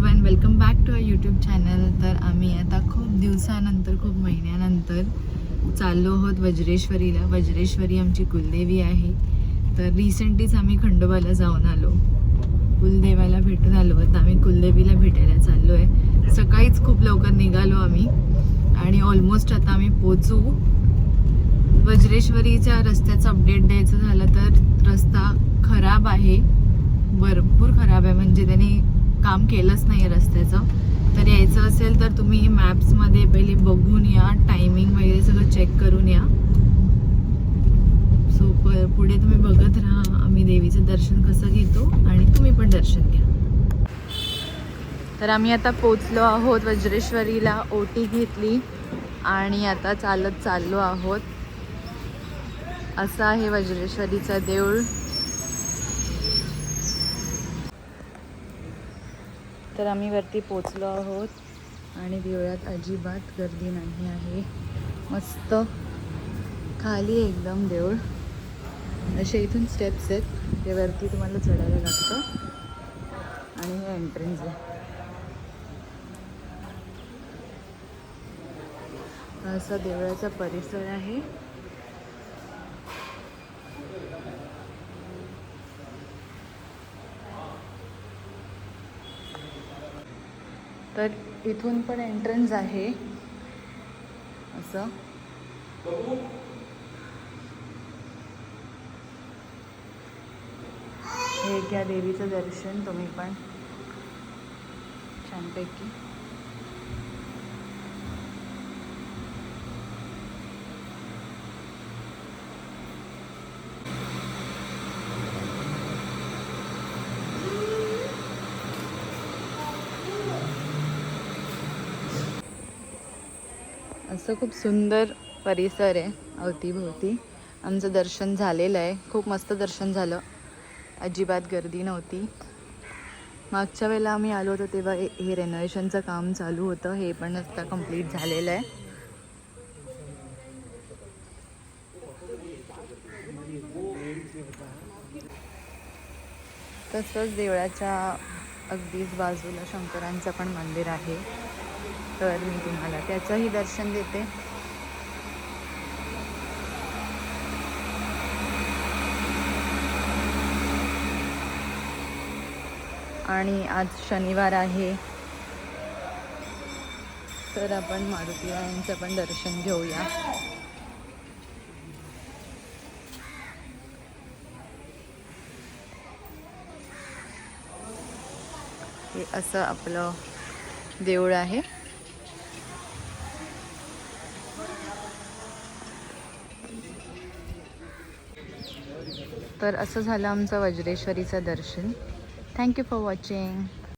Everyone, welcome back to a YouTube channel. तर आम्ही आता खूप दिवसानंतर, खूप महिन्यानंतर चाललो आहोत वज्रेश्वरीला. वज्रेश्वरी आमची कुलदेवी आहे. तर रिसेंटलीच आम्ही खंडोबाला जाऊन आलो, कुलदेवाला भेटून आलो. आता आम्ही कुलदेवीला भेटायला चाललो आहे. सकाळीच खूप लवकर निघालो आम्ही आणि ऑलमोस्ट आता आम्ही पोचू. वज्रेश्वरीच्या रस्त्याचं अपडेट द्यायचं झालं तर रस्ता खराब आहे, भरपूर खराब आहे. म्हणजे त्यांनी काम केलंच नाही आहे रस्त्याचं. तर यायचं असेल तर तुम्ही मॅप्समध्ये पहिले बघून या, टायमिंग वगैरे सगळं चेक करून या. सो पुढे तुम्ही बघत राहा आम्ही देवीचं दर्शन कसं घेतो आणि तुम्ही पण दर्शन घ्या. तर आम्ही आता पोचलो आहोत वज्रेश्वरीला. ओटी घेतली आणि आता चालत चाललो आहोत. असं आहे वज्रेश्वरीचं देऊळ. तर आम्ही वरती पोचलो आहोत आणि देवळात अजिबात गर्दी नाही आहे. मस्त खाली एकदम देऊळ. असे इथून स्टेप्स आहेत, ते वरती तुम्हाला चढायला लागतं आणि हे एंट्रन्स आहे. असा देवळाचा परिसर आहे. तर इथून पण एंट्रन्स आहे असं. हे घ्या देवीचं दर्शन तुम्ही पण छानपैकी. असं खूप सुंदर परिसर आहे अवतीभोवती. आमचं दर्शन झालेलं आहे, खूप मस्त दर्शन झालं. अजिबात गर्दी नव्हती. मागच्या वेळेला आम्ही आलो होतो तेव्हा हे रेनोव्हेशनचं काम चालू होतं. हे पण आता कंप्लीट झालेलं आहे. तसंच देवळाच्या अगदीच बाजूला शंकरांचं पण मंदिर आहे. तर मी तुम्हाला त्याचंही दर्शन देते. आणि आज शनिवार आहे तर आपण मारुतीरायांचं पण दर्शन घेऊया. हे असं आपलं देऊळ आहे. तर असं झालं आमचं वज्रेश्वरीचं दर्शन. Thank you for watching.